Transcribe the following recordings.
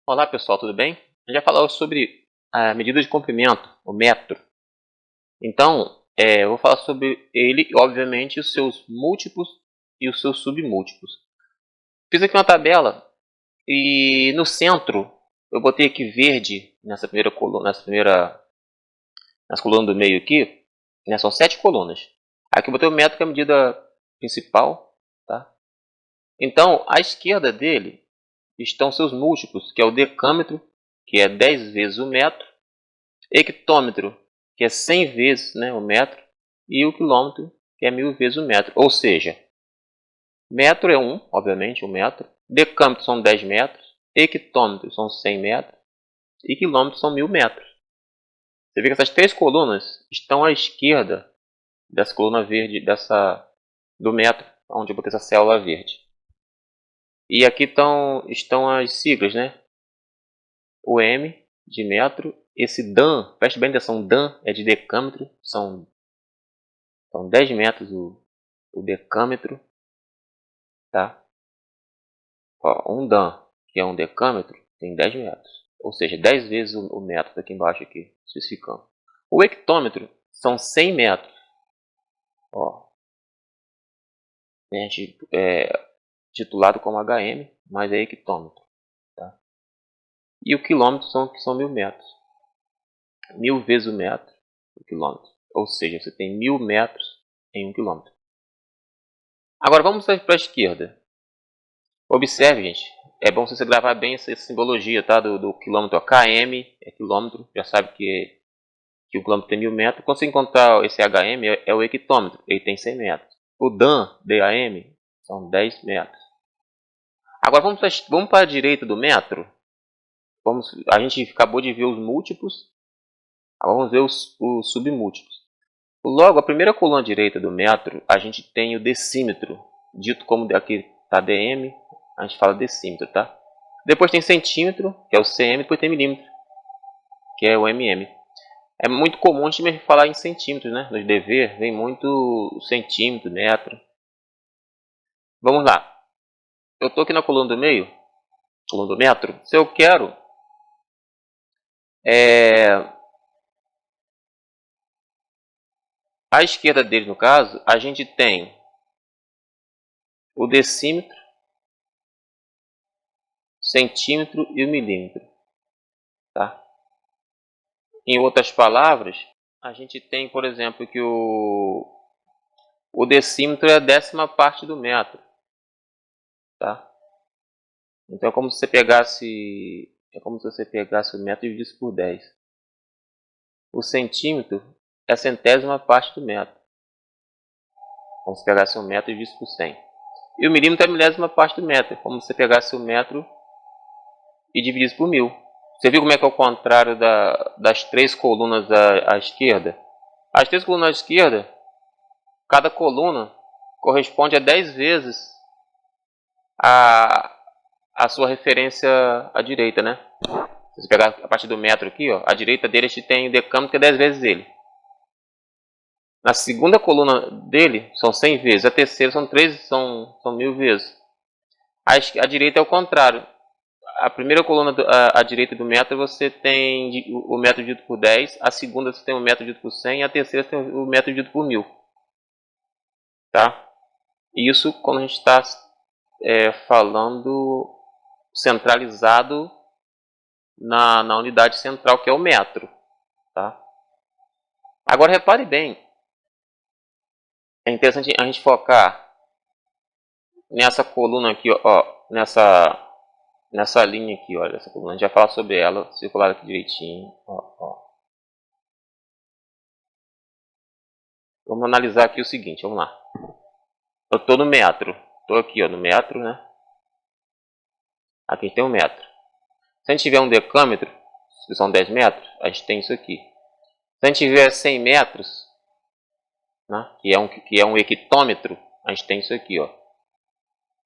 Olá pessoal, tudo bem? A gente já falou sobre a medida de comprimento, o metro. Então, eu vou falar sobre ele e, obviamente, os seus múltiplos e os seus submúltiplos. Fiz aqui uma tabela e no centro eu botei aqui verde nessa primeira coluna, nas colunas do meio aqui, né, são 7 colunas. Aqui eu botei o metro que é a medida principal, tá? Então, à esquerda dele estão seus múltiplos, que é o decâmetro, que é 10 vezes o metro, hectômetro, que é 100 vezes, né, o metro, e o quilômetro, que é 1000 vezes o metro. Ou seja, metro é 1, obviamente, o metro, decâmetro são 10 metros, hectômetro são 100 metros, e quilômetro são 1000 metros. Você vê que essas 3 colunas estão à esquerda dessa coluna verde, do metro, onde eu botei essa célula verde. E aqui estão as siglas, né? O M de metro, esse Dan, preste bem atenção, Dan é de decâmetro, são 10 metros o decâmetro, tá? Ó, um Dan, que é um decâmetro, tem 10 metros, ou seja, 10 vezes o metro aqui embaixo, aqui, especificando. O hectômetro são 100 metros, ó, titulado como HM, mas é hectômetro, tá? E o quilômetro são 1000 metros, 1000 vezes o metro, o quilômetro, ou seja, você tem 1000 metros em 1 quilômetro. Agora vamos para a esquerda. Observe, gente, é bom você gravar bem essa simbologia, tá? Do quilômetro. KM é quilômetro, já sabe que o quilômetro tem 1000 metros. Quando você encontrar esse HM, é o hectômetro, ele tem 100 metros. O DAM, DAM, são 10 metros. Agora vamos para a direita do metro. A gente acabou de ver os múltiplos, agora vamos ver os submúltiplos. Logo, a primeira coluna direita do metro, a gente tem o decímetro, dito como aqui está DM, a gente fala decímetro, tá? Depois tem centímetro, que é o cm, depois tem milímetro, que é o mm. É muito comum a gente falar em centímetros, né? Nos dever vem muito centímetro, metro. Vamos lá. Eu estou aqui na coluna do meio, coluna do metro. Se eu quero à esquerda dele, no caso, a gente tem o decímetro, centímetro e o milímetro, tá? Em outras palavras, a gente tem, por exemplo, que o decímetro é a 10ª parte do metro, tá? Então é como se você pegasse o metro e dividisse por 10. O centímetro é a 100ª parte do metro, como se pegasse um metro e dividisse por 100. E o milímetro é a 1000ª parte do metro, como se você pegasse o metro e dividisse por 1000. Você viu como é que é o contrário das 3 colunas à esquerda? As 3 colunas à esquerda, cada coluna corresponde a 10 vezes a sua referência à direita, né? Se você pegar a partir do metro aqui, ó, à direita dele a gente tem o decâmetro, que é 10 vezes ele. Na segunda coluna dele são 100 vezes, a terceira são 1000 vezes. A direita é o contrário. A primeira coluna à direita do metro você tem o metro dividido por 10, a segunda você tem o metro dividido por 100 e a terceira você tem o metro dividido por 1000. Tá? Isso quando a gente está falando centralizado na unidade central, que é o metro. Tá? Agora repare bem, é interessante a gente focar nessa coluna aqui, ó, nessa linha aqui, olha, essa coluna. A gente vai falar sobre ela, circular aqui direitinho. Ó. Vamos analisar aqui o seguinte, vamos lá. Eu estou no metro, estou aqui, ó, no metro, né? Aqui tem um metro. Se a gente tiver um decâmetro, que são 10 metros, a gente tem isso aqui. Se a gente tiver 100 metros, né, que é um hectômetro, a gente tem isso aqui, ó.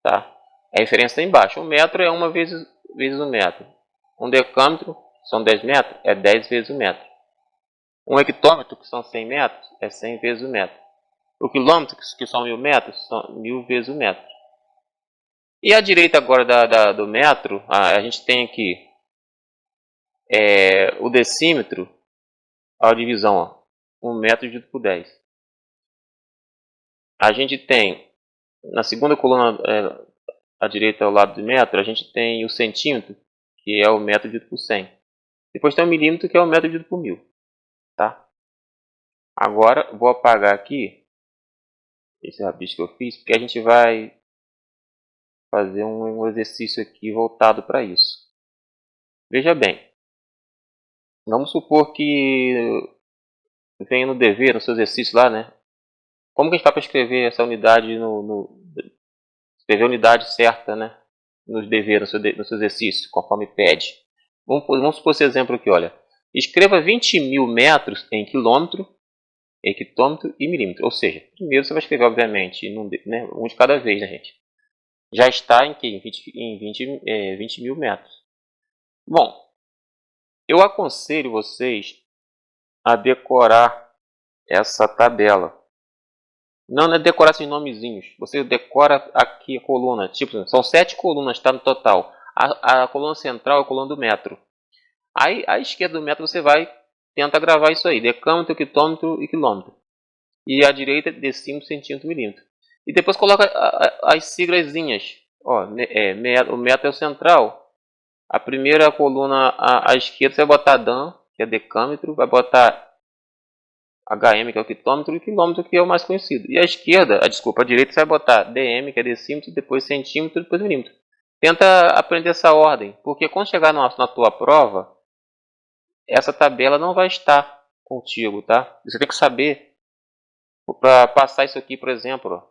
Tá? A referência está embaixo. Um metro é 1 vezes o metro. Um decâmetro, são 10 metros, é 10 vezes o metro. Um hectômetro, que são 100 metros, é 100 vezes o metro. O quilômetro, que são 1000 metros, são 1000 vezes o metro. E à direita agora do metro, a gente tem aqui o decímetro, a divisão, ó, 1 metro dividido por 10. A gente tem, na segunda coluna à direita ao lado do metro, a gente tem o centímetro, que é o metro dividido por 100. Depois tem o milímetro, que é o metro dividido por 1000. Tá? Agora, vou apagar aqui esse rabisco que eu fiz, porque a gente vai fazer um exercício aqui voltado para isso. Veja bem, vamos supor que venha no dever, no seu exercício lá, né? Como que a gente faz para escrever essa unidade escrever a unidade certa, né? Nos deveres, no seu exercício, conforme pede. Vamos supor esse exemplo aqui, olha. Escreva 20.000 metros em quilômetro, hectômetro e milímetro. Ou seja, primeiro você vai escrever, obviamente, um de cada vez, né, gente? Já está em 20 mil metros. Bom, eu aconselho vocês a decorar essa tabela. Não é decorar esses nomezinhos. Você decora aqui a coluna. Tipo, são 7 colunas, tá, no total. A coluna central é a coluna do metro. Aí, à esquerda do metro, você vai tentar gravar isso aí. Decâmetro, hectômetro e quilômetro. E à direita, decímetro, centímetro, milímetro. E depois coloca as siglazinhas. Ó, o metro é o central. A primeira coluna à esquerda você vai botar Dan, que é decâmetro. Vai botar HM, que é o quilômetro, e quilômetro, que é o mais conhecido. E à esquerda, à direita, você vai botar DM, que é decímetro, depois centímetro, depois milímetro. Tenta aprender essa ordem, porque quando chegar na tua prova, essa tabela não vai estar contigo, tá? Você tem que saber, para passar isso aqui, por exemplo,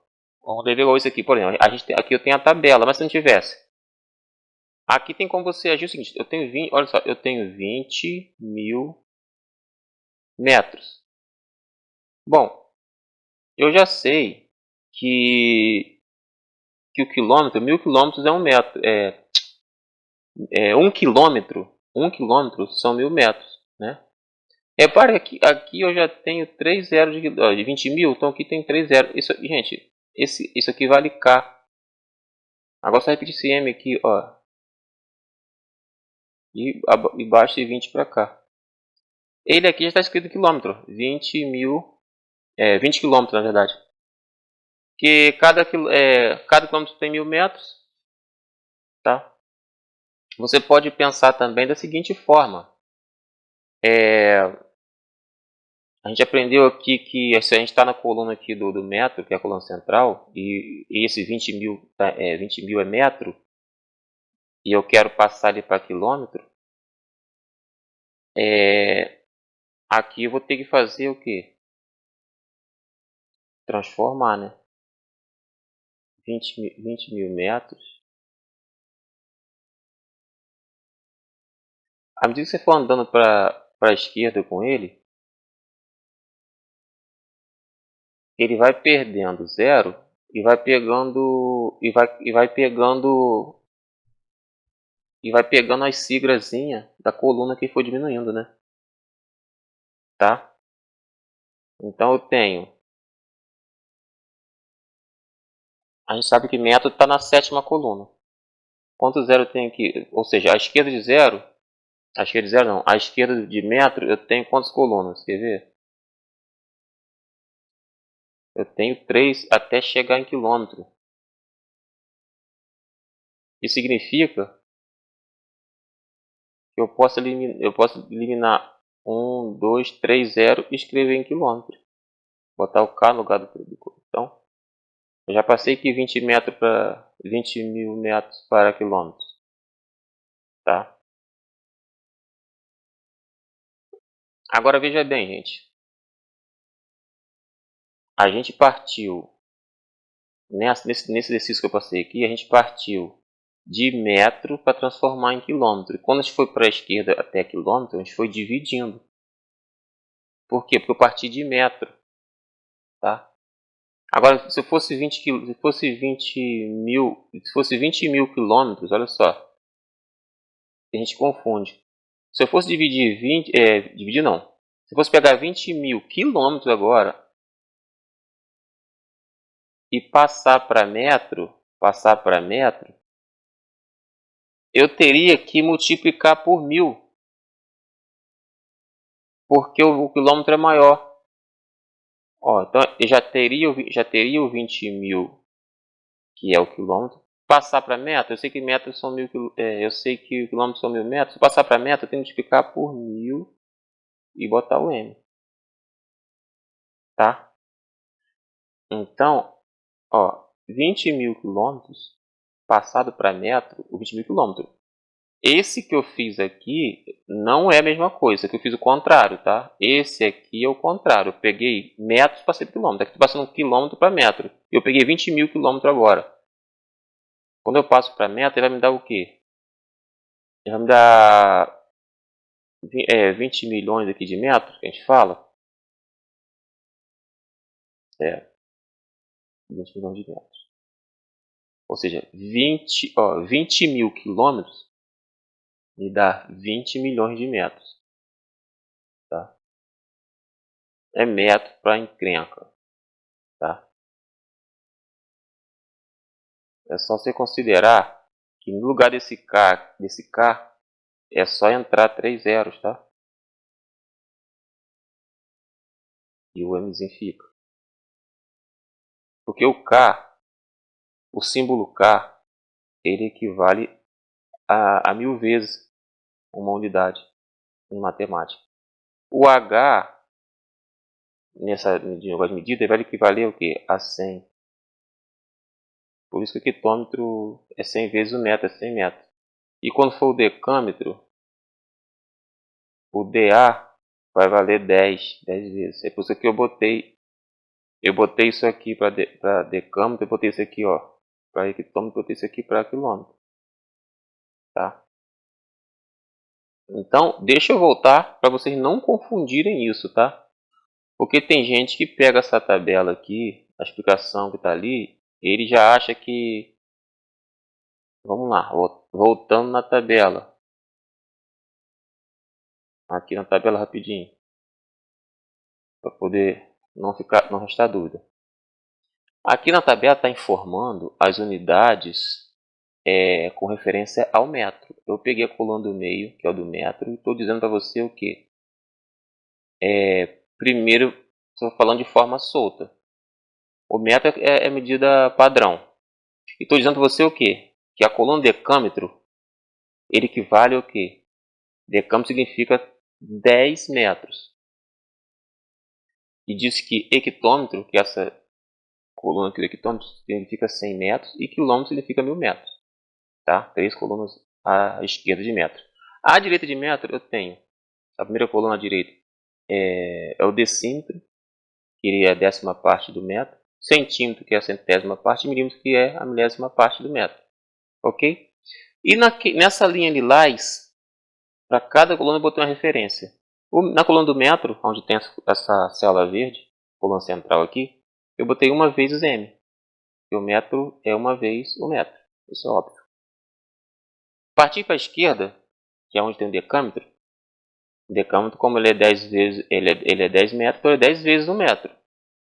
vamos ver isso aqui, por exemplo, aqui eu tenho a tabela, mas se não tivesse, aqui tem como você agir o seguinte, eu tenho 20, olha só, eu tenho 20.000 metros. Bom, eu já sei que o quilômetro, 1000 quilômetros é 1 metro. 1 quilômetro, 1 quilômetro são 1000 metros, né? Repare que aqui eu já tenho 3 zeros de 20 mil, então aqui tem 3 zeros. Isso, gente, isso aqui vale K. Agora só repetir esse M aqui, ó. E baixa 20 para cá. Ele aqui já está escrito quilômetro. 20 quilômetros, na verdade. Que cada quilômetro tem 1000 metros. Tá? Você pode pensar também da seguinte forma. A gente aprendeu aqui que se a gente está na coluna aqui do metro, que é a coluna central, e esse 20 mil é metro, e eu quero passar ele para quilômetro, aqui eu vou ter que fazer o quê? Transformar, né? 20 mil metros. À medida que você for andando para a esquerda com ele vai perdendo zero e vai pegando as siglazinhas da coluna que for diminuindo, né? Tá? Então eu tenho. A gente sabe que metro está na 7ª coluna. Quanto zero eu tenho aqui? Ou seja, à esquerda de zero. À esquerda de zero não. À esquerda de metro eu tenho quantas colunas? Quer ver? Eu tenho 3 até chegar em quilômetro. Isso significa que eu posso eliminar 1, 2, 3, 0 e escrever em quilômetro. Botar o K no lugar do. Então, eu já passei aqui 20 mil metros para quilômetros. Tá? Agora veja bem, gente. A gente partiu, nesse exercício que eu passei aqui, a gente partiu de metro para transformar em quilômetro. E quando a gente foi para a esquerda até quilômetro, a gente foi dividindo. Por quê? Porque eu parti de metro. Tá? Agora, se fosse 20 mil quilômetros, olha só, a gente confunde. Se eu fosse dividir dividir não. Se eu fosse pegar 20 mil quilômetros agora e passar para metro, eu teria que multiplicar por 1000. porque o quilômetro é maior. Ó, então eu já teria o 20 mil, que é o quilômetro. Passar para metro, eu sei que metros são eu sei que quilômetros são 1000 metros. Se passar para metro, eu tenho que multiplicar por 1000 e botar o m, tá? Então, ó, 20 mil quilômetros passado para metro, o 20 mil quilômetros. Esse que eu fiz aqui não é a mesma coisa, que eu fiz o contrário, tá? Esse aqui é o contrário. Eu peguei metros, passei para quilômetro. Aqui estou passando quilômetro para metro. Eu peguei 20 mil quilômetros agora. Quando eu passo para metro, ele vai me dar o quê? Ele vai me dar 20 milhões aqui de metros, que a gente fala. 20 milhões de metros. Ou seja, 20 mil quilômetros me dá 20 milhões de metros. Tá? É metro para encrenca. Tá? É só você considerar que no lugar desse K é só entrar 3 zeros, tá? E o Mzinho fica. Porque o K, o símbolo K, ele equivale a 1000 vezes uma unidade em matemática. O H, nessa negócio de medida, ele vai equivaler o quê? A 100. Por isso que o quilômetro é 100 vezes o metro, é 100 metros. E quando for o decâmetro, o DA vai valer 10 vezes. É por isso que eu botei isso aqui para decâmetro, eu botei isso aqui, ó, para hectômetro, eu botei isso aqui para quilômetro. Tá? Então, deixa eu voltar para vocês não confundirem isso, tá? Porque tem gente que pega essa tabela aqui, a explicação que está ali, ele já acha que... Vamos lá, voltando na tabela. Aqui na tabela rapidinho. Para poder não restar dúvida. Aqui na tabela está informando as unidades com referência ao metro. Eu peguei a coluna do meio, que é o do metro, e estou dizendo para você o que? Primeiro, estou falando de forma solta. O metro é medida padrão. E estou dizendo para você o que? Que a coluna decâmetro, ele equivale ao que? Decâmetro significa 10 metros. E diz que hectômetro, que essa coluna aqui do hectômetro, significa 100 metros, e quilômetro significa 1000 metros. Tá? 3 colunas à esquerda de metro. À direita de metro eu tenho, a primeira coluna à direita é o decímetro, que é a 10ª parte do metro, centímetro, que é a 100ª parte, e milímetro, que é a 1000ª parte do metro. Ok? E nessa linha lilás, para cada coluna eu botei uma referência. Na coluna do metro, onde tem essa célula verde, coluna central aqui, eu botei 1 vezes m. E o metro é 1 vez o metro. Isso é óbvio. Partir para a esquerda, que é onde tem o decâmetro. O decâmetro, como ele é 10 vezes, ele é 10 metros, então é 10 vezes o metro.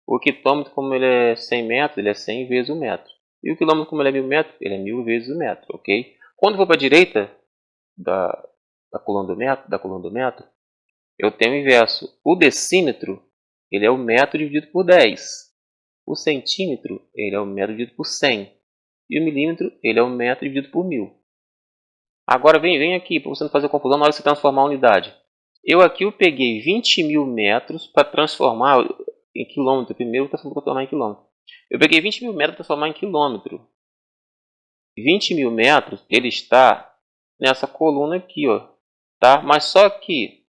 O hectômetro, como ele é 100 metros, ele é 100 vezes o metro. E o quilômetro, como ele é 1000 metros, ele é 1000 vezes o metro, ok? Quando eu vou para a direita da coluna do metro, eu tenho o inverso. O decímetro, ele é o metro dividido por 10. O centímetro, ele é o metro dividido por 100. E o milímetro, ele é o metro dividido por 1000. Agora vem aqui, para você não fazer confusão na hora de você transformar a unidade. Eu peguei 20 mil metros para transformar em quilômetro. Primeiro eu vou transformar em quilômetro. Eu peguei 20 mil metros para transformar em quilômetro. 20 mil metros, ele está nessa coluna aqui, ó. Tá? Mas só que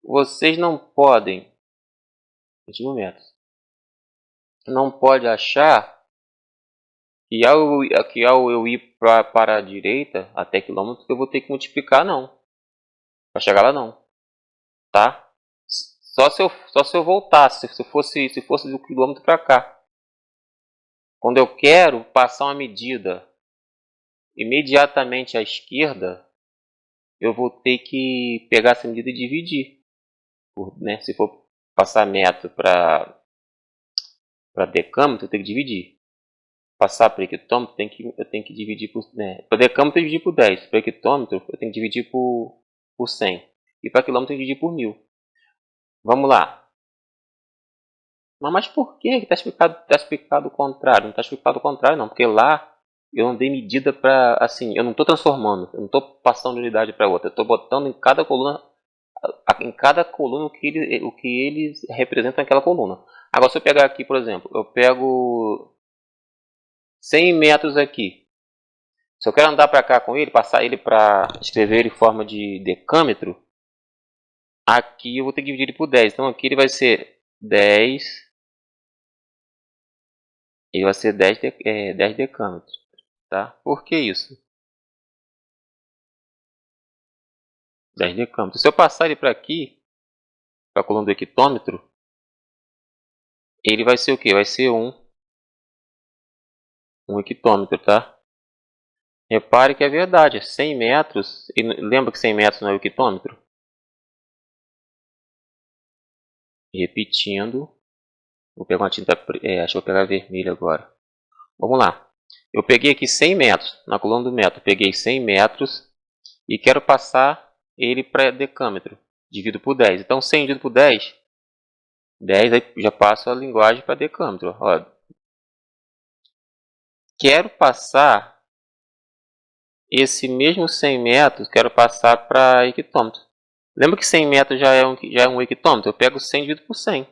vocês não podem... 20 mil metros. Não pode achar que ao eu ir para a direita, até quilômetros, eu vou ter que multiplicar, não. Para chegar lá, não. Tá? Só se eu voltasse, se fosse do quilômetro para cá. Quando eu quero passar uma medida imediatamente à esquerda, eu vou ter que pegar essa medida e dividir. Né? Se for passar metro para decâmetro, eu tenho que dividir. Passar para hectômetro, eu tenho que dividir por... Né? Para decâmetro, eu tenho que dividir por 10. Para hectômetro, eu tenho que dividir por 100. E para quilômetro, eu tenho que dividir por 1000. Vamos lá. Mas por que está explicado o contrário? Não está explicado o contrário não, porque lá eu não dei medida para, assim, eu não estou transformando, eu não estou passando de unidade para outra, eu estou botando em cada coluna o que eles representam naquela coluna. Agora se eu pegar aqui, por exemplo, eu pego 100 metros aqui. Se eu quero andar para cá com ele, passar ele para escrever ele em forma de decâmetro, aqui eu vou ter que dividir ele por 10. Então aqui ele vai ser 10. Ele vai ser 10 decâmetros. Tá? Por que isso? 10 decâmetros. Se eu passar ele para aqui, para a coluna do hectômetro, ele vai ser o que? Vai ser um hectômetro, tá? Repare que é verdade, 100 metros, e lembra que 100 metros não é o hectômetro? Repetindo, vou pegar uma tinta, acho que vou pegar vermelha agora. Vamos lá, eu peguei aqui 100 metros, na coluna do metro, peguei 100 metros e quero passar ele para decâmetro, divido por 10. Então 100 dividido por 10, 10 aí já passo a linguagem para decâmetro. Ó, quero passar esse mesmo 100 metros, quero passar para hectômetro. Lembra que 100 metros já é um hectômetro? Eu pego 100 dividido por 100.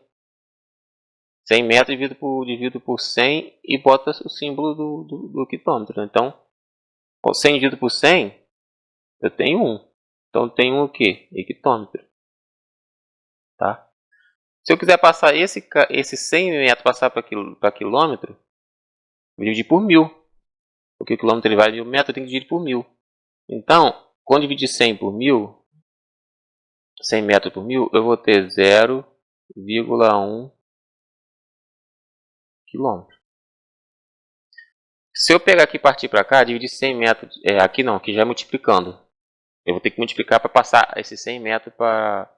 100 metros dividido por 100 e boto o símbolo do hectômetro. Então, 100 dividido por 100, eu tenho 1. Então, eu tenho o quê? Hectômetro. Tá? Se eu quiser passar esse 100 metros passar para quilômetro, vou dividir por 1000. Porque o quilômetro ele vai de 1000 metros, eu tenho que dividir por 1000. Então, quando dividir 100 por 1000, 100 metros por 1000, eu vou ter 0,1 quilômetro. Se eu pegar aqui e partir para cá, dividir 100 metros, aqui não, aqui já é multiplicando. Eu vou ter que multiplicar para passar esses 100 metros para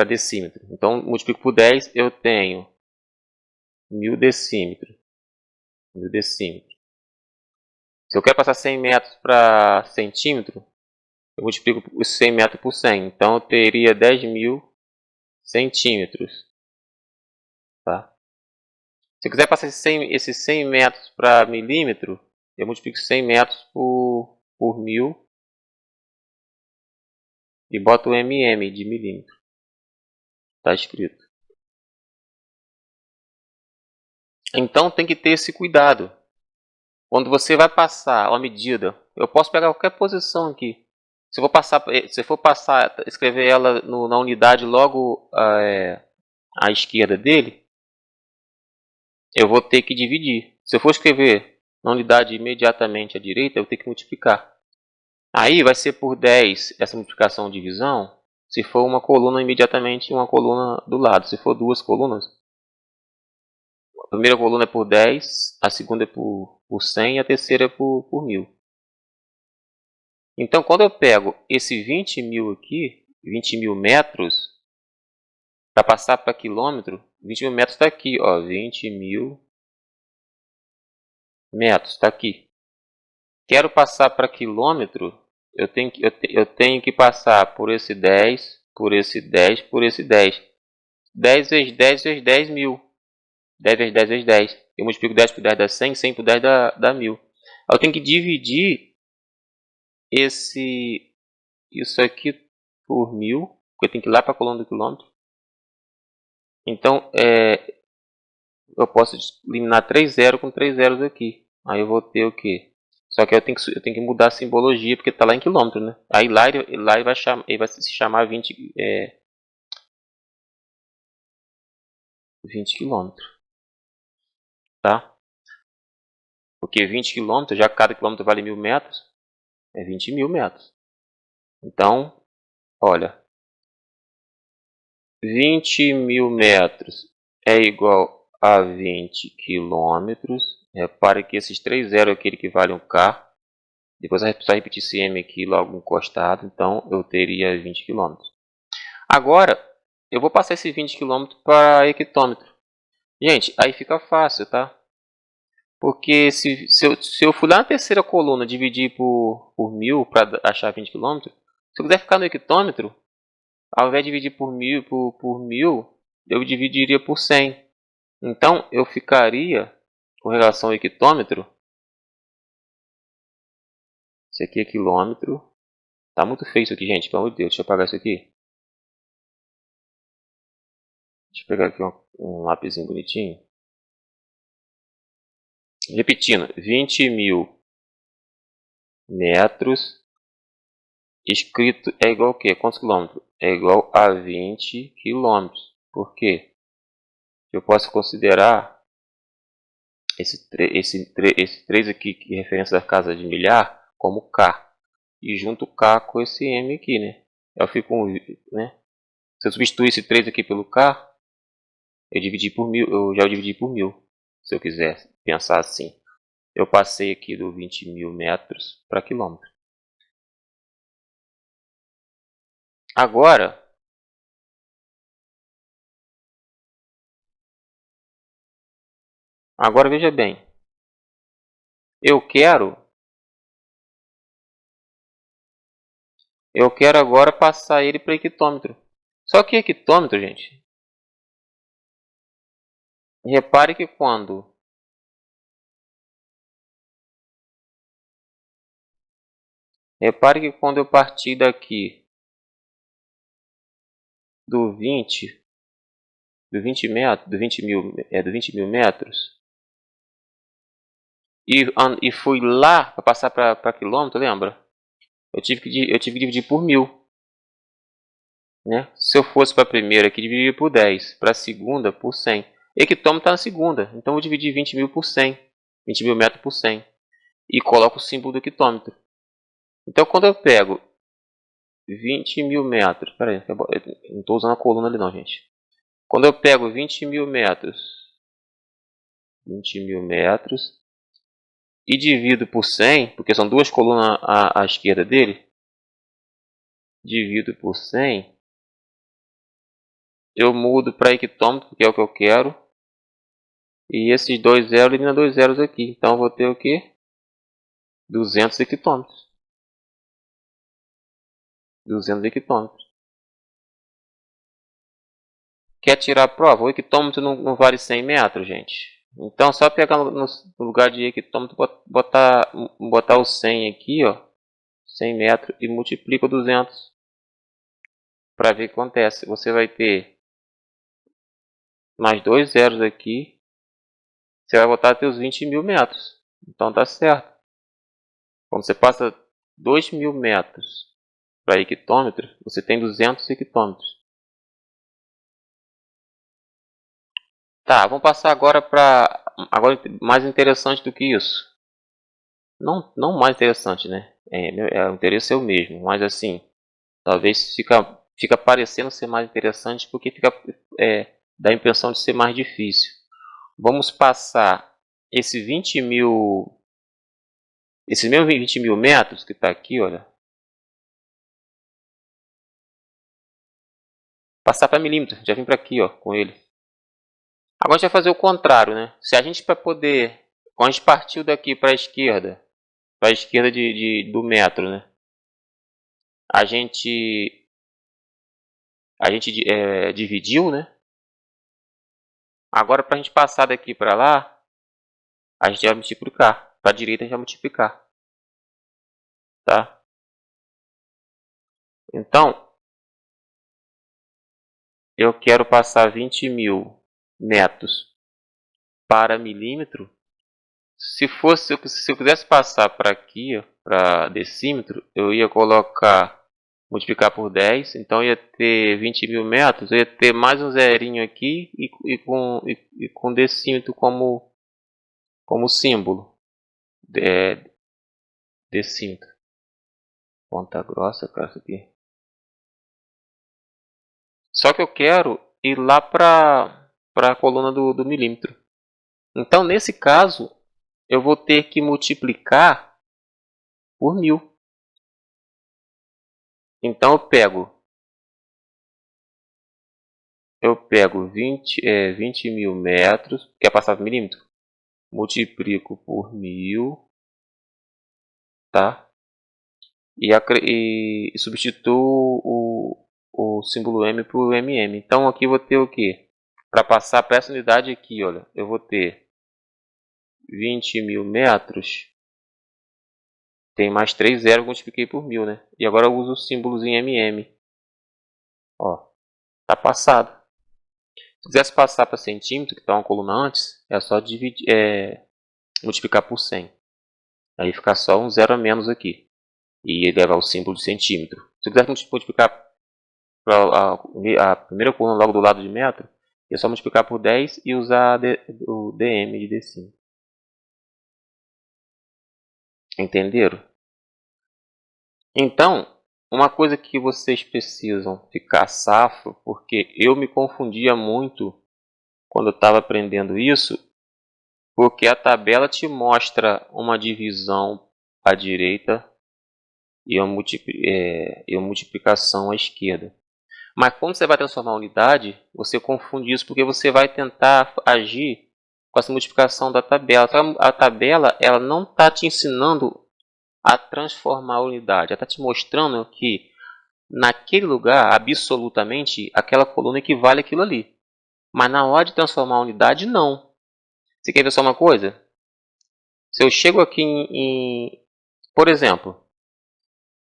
decímetro. Então, multiplico por 10, eu tenho 1000 decímetros. 1000 decímetros. Se eu quero passar 100 metros para centímetro, eu multiplico os 100 metros por 100. Então, eu teria 10.000 centímetros. Tá? Se eu quiser passar esses 100 metros para milímetro, eu multiplico 100 metros por 1000 e boto o mm de milímetro. Está escrito. Então tem que ter esse cuidado. Quando você vai passar uma medida, eu posso pegar qualquer posição aqui. Se eu for passar, escrever ela na unidade logo à esquerda dele, eu vou ter que dividir. Se eu for escrever na unidade imediatamente à direita, eu vou ter que multiplicar. Aí vai ser por 10 essa multiplicação ou divisão, se for uma coluna imediatamente uma coluna do lado. Se for duas colunas, a primeira coluna é por 10, a segunda é por 100 e a terceira é por 1000. Então, quando eu pego esse 20.000 aqui, 20.000 metros, para passar para quilômetro, 20.000 metros está aqui, ó, 20.000 metros está aqui. Quero passar para quilômetro, eu tenho que passar por esse 10, por esse 10, por esse 10. 10 vezes 10 vezes 10, 1000. 10 vezes 10 vezes 10. Eu multiplico 10 por 10 dá 100, 100 por 10 dá 1000. Eu tenho que dividir isso aqui por 1000, porque eu tenho que ir lá para a coluna do quilômetro. Então, eu posso eliminar 3 zeros com 3 zeros aqui. Aí eu vou ter o quê? Só que eu tenho que mudar a simbologia, porque está lá em quilômetro, né? Aí lá ele vai se chamar 20 quilômetros. Tá? Porque 20 quilômetros, já que cada quilômetro vale 1000 metros, é 20.000 metros. Então, olha, 20.000 metros é igual a 20 quilômetros. Repare que esses 3 zeros aqui equivalem a um K. Depois é só repetir esse M aqui logo encostado. Então, eu teria 20 quilômetros. Agora, eu vou passar esse 20 quilômetros para hectômetro. Gente, aí fica fácil, tá? Porque se eu for lá na terceira coluna dividir por 1000 para achar 20 km, se eu quiser ficar no hectômetro, Ao invés de dividir por mil, eu dividiria por 100. Então, eu ficaria com relação ao hectômetro. Isso aqui é quilômetro. Tá muito feio isso aqui, gente. Pelo amor de Deus, deixa eu apagar isso aqui. Deixa eu pegar aqui um lápisinho bonitinho. Repetindo, 20.000 metros escrito é igual a quê? Quantos quilômetros? É igual a 20 quilômetros. Por quê? Eu posso considerar esse 3 aqui, que é referência da casa de milhar, como K. E junto K com esse M aqui, né? Eu fico com, né? Se eu substituir esse 3 aqui pelo K, eu dividi por 1000, eu já dividi por 1000. Se eu quiser pensar assim. Eu passei aqui do 20.000 metros para quilômetro. Agora veja bem. Eu quero agora passar ele para hectômetro. Só que hectômetro, gente, repare que quando eu partir daqui do 20 metros, do 20 mil metros, e fui lá para passar para quilômetro, lembra? Eu tive que dividir por 1000. Né? Se eu fosse para a primeira aqui, dividiria por 10. Para a segunda, por 100. Hectômetro está na segunda. Então, eu vou dividir 20.000 por 100. 20.000 metros por 100. E coloco o símbolo do hectômetro. Então, quando eu pego 20.000 metros... Espera aí, eu não estou usando a coluna ali não, gente. Quando eu pego 20.000 metros... 20.000 metros... E divido por 100, porque são duas colunas à esquerda dele. Divido por 100. Eu mudo para hectômetro, que é o que eu quero. E esses dois zeros elimina dois zeros aqui. Então eu vou ter o quê? 200 hectômetros. 200 hectômetros. Quer tirar a prova? O hectômetro não vale 100 metros, gente. Então só pegar no lugar de hectômetro, botar o 100 aqui, ó. 100 metros e multiplica 200. Para ver o que acontece. Você vai ter mais dois zeros aqui. Você vai botar até os 20.000 metros. Então tá certo. Quando você passa 2.000 metros para hectômetro, você tem 200 hectômetros. Tá, vamos passar agora para... Agora mais interessante do que isso. Não mais interessante, né? O interesse é o mesmo, mas assim, talvez fica parecendo ser mais interessante porque dá a impressão de ser mais difícil. Vamos passar esse 20.000... Esse mesmo 20.000 metros que está aqui, olha. Passar para milímetro, já vim para aqui, ó, com ele. Agora a gente vai fazer o contrário, né? Se a gente quando a gente partiu daqui para a esquerda do metro, né? A gente dividiu, né? Agora para a gente passar daqui para lá, a gente vai multiplicar. Para a direita a gente vai multiplicar, tá? Então, eu quero passar 20.000 metros para milímetro. Se eu quisesse passar para aqui, para decímetro, eu ia multiplicar por 10, então ia ter 20.000 metros, eu ia ter mais um zerinho aqui e com decímetro como símbolo. Decímetro. Ponta grossa, cara, isso aqui. Só que eu quero ir lá para a coluna do milímetro. Então, nesse caso, eu vou ter que multiplicar por 1000. Então, eu pego 20.000 metros, quer passar por milímetro? Multiplico por 1000, tá? E substituo o símbolo M para o MM. Então aqui eu vou ter o que? Para passar para essa unidade aqui, olha, eu vou ter 20.000 metros. Tem mais 3 zeros, eu multipliquei por 1000, né? E agora eu uso o símbolo em MM. Ó, tá passado. Se quisesse passar para centímetro, que está uma coluna antes, é só dividir, multiplicar por 100. Aí fica só um zero a menos aqui. E levar o símbolo de centímetro. Se eu quiser multiplicar para a primeira coluna logo do lado de metro, é só multiplicar por 10 e usar o DM de decímetro. Entenderam? Então, uma coisa que vocês precisam ficar safo, porque eu me confundia muito quando eu estava aprendendo isso, porque a tabela te mostra uma divisão à direita e uma multiplicação à esquerda. Mas quando você vai transformar a unidade, você confunde isso porque você vai tentar agir com essa multiplicação da tabela. A tabela ela não está te ensinando a transformar a unidade. Ela está te mostrando que naquele lugar, absolutamente, aquela coluna equivale àquilo ali. Mas na hora de transformar a unidade, não. Você quer ver só uma coisa? Se eu chego aqui por exemplo,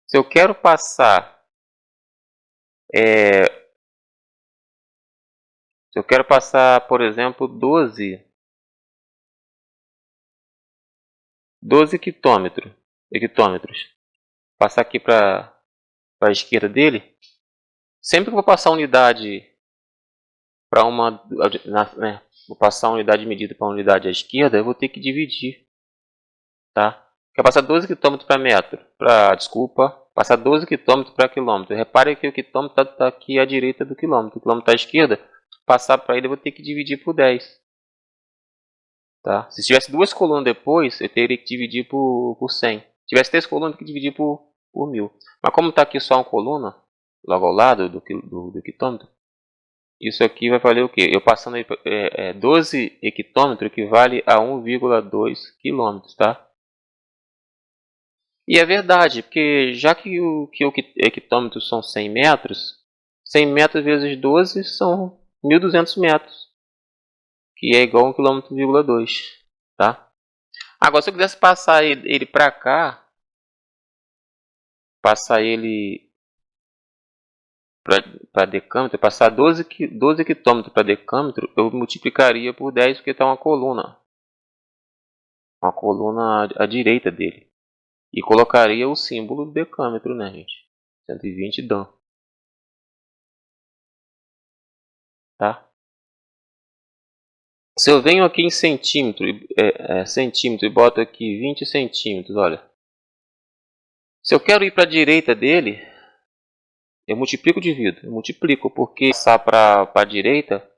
se eu quero passar por exemplo, 12 hectômetros. Passar aqui para a esquerda dele. Sempre que eu vou passar a unidade para vou passar a unidade medida para a unidade à esquerda, eu vou ter que dividir, tá? Quer passar 12 km para metro, passar 12 km para quilômetro. Repare que o quilômetro está aqui à direita do quilômetro, o quilômetro está à esquerda. Passar para ele eu vou ter que dividir por 10. Tá? Se tivesse duas colunas depois, eu teria que dividir por 100. Se tivesse 3 colunas, eu teria que dividir por 1000. Mas como está aqui só uma coluna, logo ao lado do quilômetro, isso aqui vai valer o quê? Eu passando aí 12 hectômetros equivale a 1,2 km, tá? E é verdade, porque já que o hectômetro são 100 metros, 100 metros vezes 12 são 1.200 metros, que é igual a 1,2 km, tá? Agora, se eu quisesse passar ele para cá, passar ele para decâmetro, passar 12 hectômetros para decâmetro, eu multiplicaria por 10 porque está uma coluna à direita dele. E colocaria o símbolo do decâmetro, né, gente? 120 Dan. Tá? Se eu venho aqui em centímetro, centímetro e boto aqui 20 centímetros, olha. Se eu quero ir para a direita dele, eu multiplico ou divido? Eu multiplico, porque passar para a direita,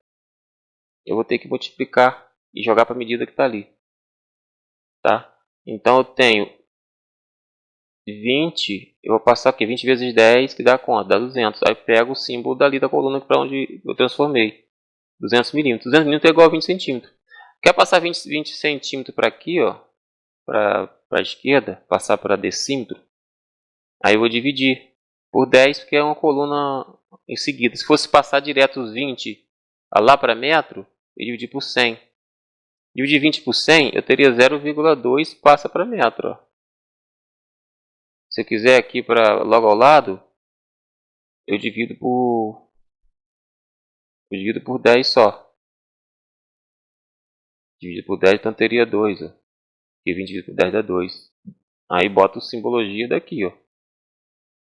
eu vou ter que multiplicar e jogar para a medida que está ali. Tá? Então eu tenho 20, eu vou passar aqui 20 vezes 10, que dá quanto? Dá 200. Aí pego o símbolo dali da coluna para onde eu transformei. 200 milímetros. 200 milímetros é igual a 20 centímetros. Quer passar 20 centímetros para aqui, ó, para a esquerda, passar para decímetro. Aí eu vou dividir por 10, porque é uma coluna em seguida. Se fosse passar direto os 20 lá para metro, eu dividi por 100. Dividir 20 por 100, eu teria 0,2 passa para metro. Ó. Se eu quiser aqui para logo ao lado, eu divido por 10 só. Dividido por 10, então teria 2. Ó. E 20 dividido por 10 dá 2. Aí bota a simbologia daqui, ó.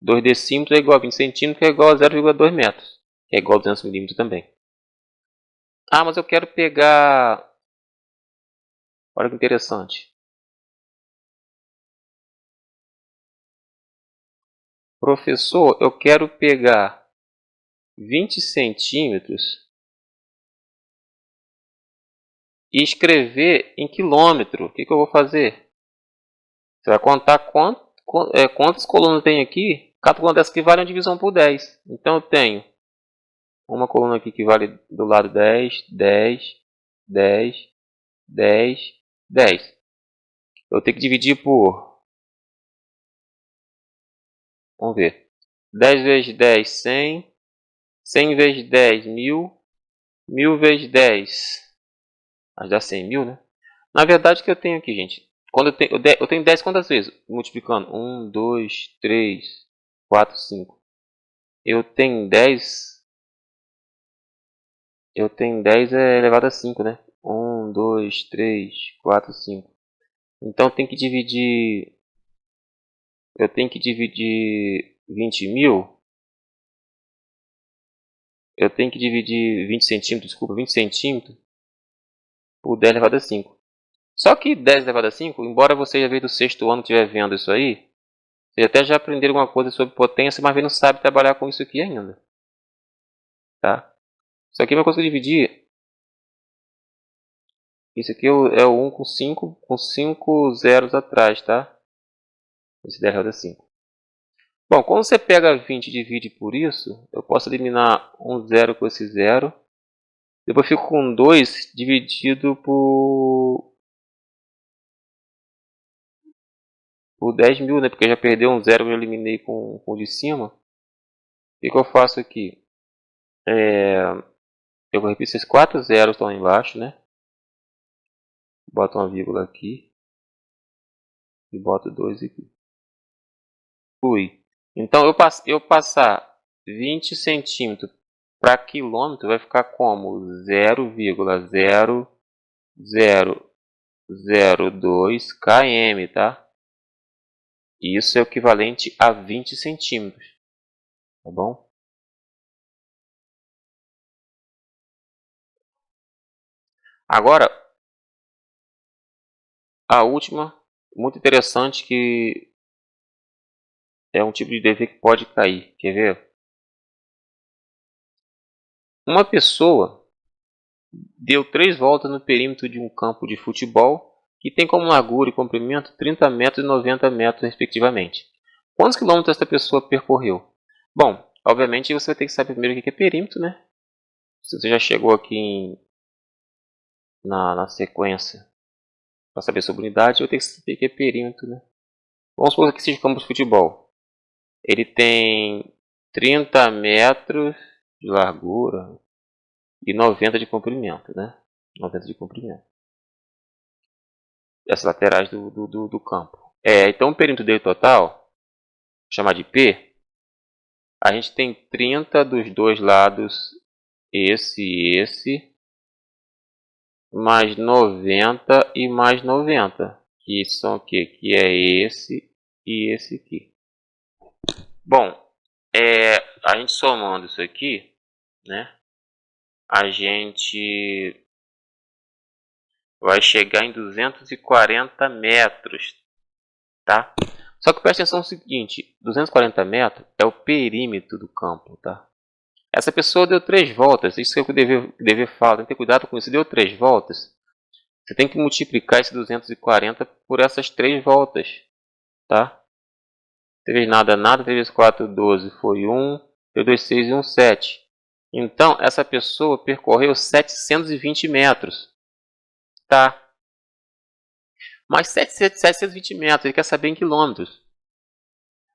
2 decímetros é igual a 20 centímetros, que é igual a 0,2 metros. Que é igual a 200 milímetros também. Ah, mas eu quero pegar... Olha que interessante. Professor, eu quero pegar 20 centímetros e escrever em quilômetro. O que eu vou fazer? Você vai contar quantas colunas tem aqui. Cada coluna dessa aqui vale uma divisão por 10. Então eu tenho uma coluna aqui que vale do lado 10, 10, 10, 10, 10. Eu tenho que dividir por... Vamos ver. 10 vezes 10, 100. 100 vezes 10, 1000. 1000 vezes 10. Mas dá 100 mil, né? Na verdade, o que eu tenho aqui, gente? Quando eu tenho 10 quantas vezes? Multiplicando. 1, 2, 3, 4, 5. Eu tenho 10. Eu tenho 10 elevado a 5, né? 1, 2, 3, 4, 5. Então tem que dividir. Eu tenho que dividir 20 mil. Eu tenho que dividir 20 centímetros, desculpa, 20 centímetros por 10 elevado a 5. Só que 10 elevado a 5, embora você já veio do sexto ano estiver vendo isso aí, você até já aprenderam alguma coisa sobre potência, mas não sabe trabalhar com isso aqui ainda. Tá? Isso aqui é uma coisa que eu dividi. Isso aqui é o 1 com 5 zeros atrás, tá? Esse 10 elevado a 5. Bom, quando você pega 20 e divide por isso, eu posso eliminar um zero com esse zero. Depois fico com 2 dividido por 10 mil, né? Porque já perdeu um zero que eu eliminei com o de cima. O que eu faço aqui? Eu vou repetir esses 4 zeros estão lá embaixo, né? Boto uma vírgula aqui. E boto 2 aqui. Fui. Então, eu passar 20 centímetros para quilômetro vai ficar como 0,0002 km, tá? Isso é o equivalente a 20 centímetros, tá bom? Agora, a última, muito interessante, que é um tipo de dever que pode cair. Quer ver? Uma pessoa deu 3 voltas no perímetro de um campo de futebol que tem como largura e comprimento 30 metros e 90 metros, respectivamente. Quantos quilômetros essa pessoa percorreu? Bom, obviamente você vai ter que saber primeiro o que é perímetro, né? Se você já chegou aqui na sequência para saber sobre unidade, eu tenho que saber o que é perímetro, né? Vamos supor que seja campo de futebol. Ele tem 30 metros de largura e 90 de comprimento, né? 90 de comprimento. Essas laterais do campo. Então o perímetro dele total, vou chamar de P, a gente tem 30 dos dois lados, esse e esse, mais 90 e mais 90, que são o quê? Que é esse e esse aqui. Bom, a gente somando isso aqui, né? A gente vai chegar em 240 metros, tá? Só que presta atenção no seguinte, 240 metros é o perímetro do campo, tá? Essa pessoa deu 3 voltas, isso é o que o dever fala, tem que ter cuidado com isso. Deu 3 voltas, você tem que multiplicar esse 240 por essas 3 voltas, tá? 3 nada, nada, 3 vezes 4, 12, foi 1, 3, 2, 6 e 1, 7. Então, essa pessoa percorreu 720 metros, tá? Mas 720 metros, ele quer saber em quilômetros.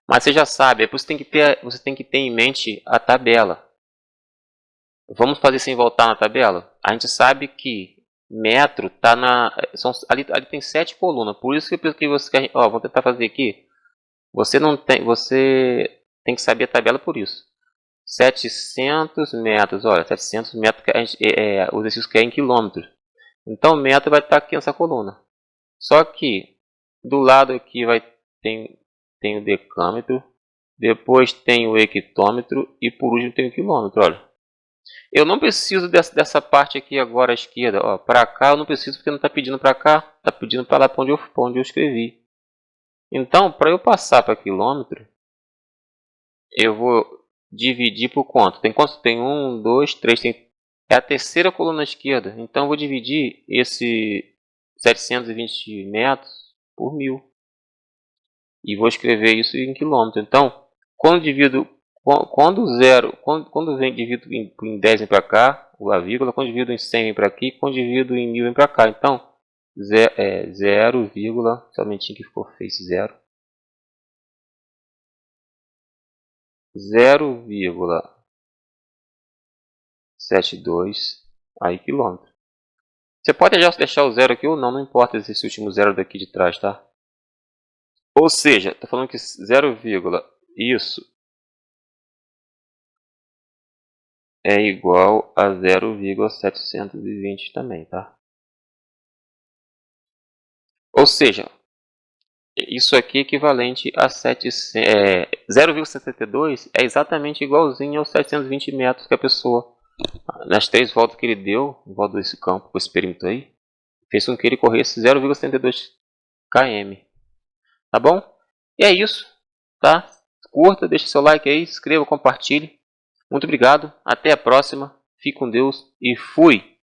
Mas você já sabe, você tem que ter em mente a tabela. Vamos fazer sem voltar na tabela? A gente sabe que metro está na... ali tem 7 colunas, por isso que você quer... Ó, vou tentar fazer aqui. Você tem que saber a tabela por isso. 700 metros, olha, 700 metros, o exercício quer em quilômetros. Então, metro vai estar aqui nessa coluna. Só que, do lado aqui tem o decâmetro, depois tem o hectômetro e por último tem o quilômetro, olha. Eu não preciso dessa parte aqui agora à esquerda, ó, para cá eu não preciso porque não está pedindo para cá, está pedindo para lá para onde eu escrevi. Então, para eu passar para quilômetro, eu vou dividir por quanto? Tem quanto? Tem 1, 2, 3, é a terceira coluna à esquerda. Então, eu vou dividir esse 720 metros por 1000. E vou escrever isso em quilômetro. Então, quando divido, quando divido em 10 vem para cá, a vírgula, quando divido em 100 vem para aqui, quando divido em 1000 vem para cá. Então, 0, somente que ficou fez 0. 0, 0,72 aí quilômetro. Você pode já deixar o zero aqui ou não, não importa esse último zero daqui de trás, tá? Ou seja, tá falando que 0, isso é igual a 0,720 também, tá? Ou seja, isso aqui é equivalente a 0,72 é exatamente igualzinho aos 720 metros que a pessoa, nas 3 voltas que ele deu, em volta desse campo, com esse perímetro aí, fez com que ele corresse 0,72 km. Tá bom? E é isso, tá? Curta, deixa seu like aí, se inscreva, compartilhe. Muito obrigado, até a próxima, fique com Deus e fui!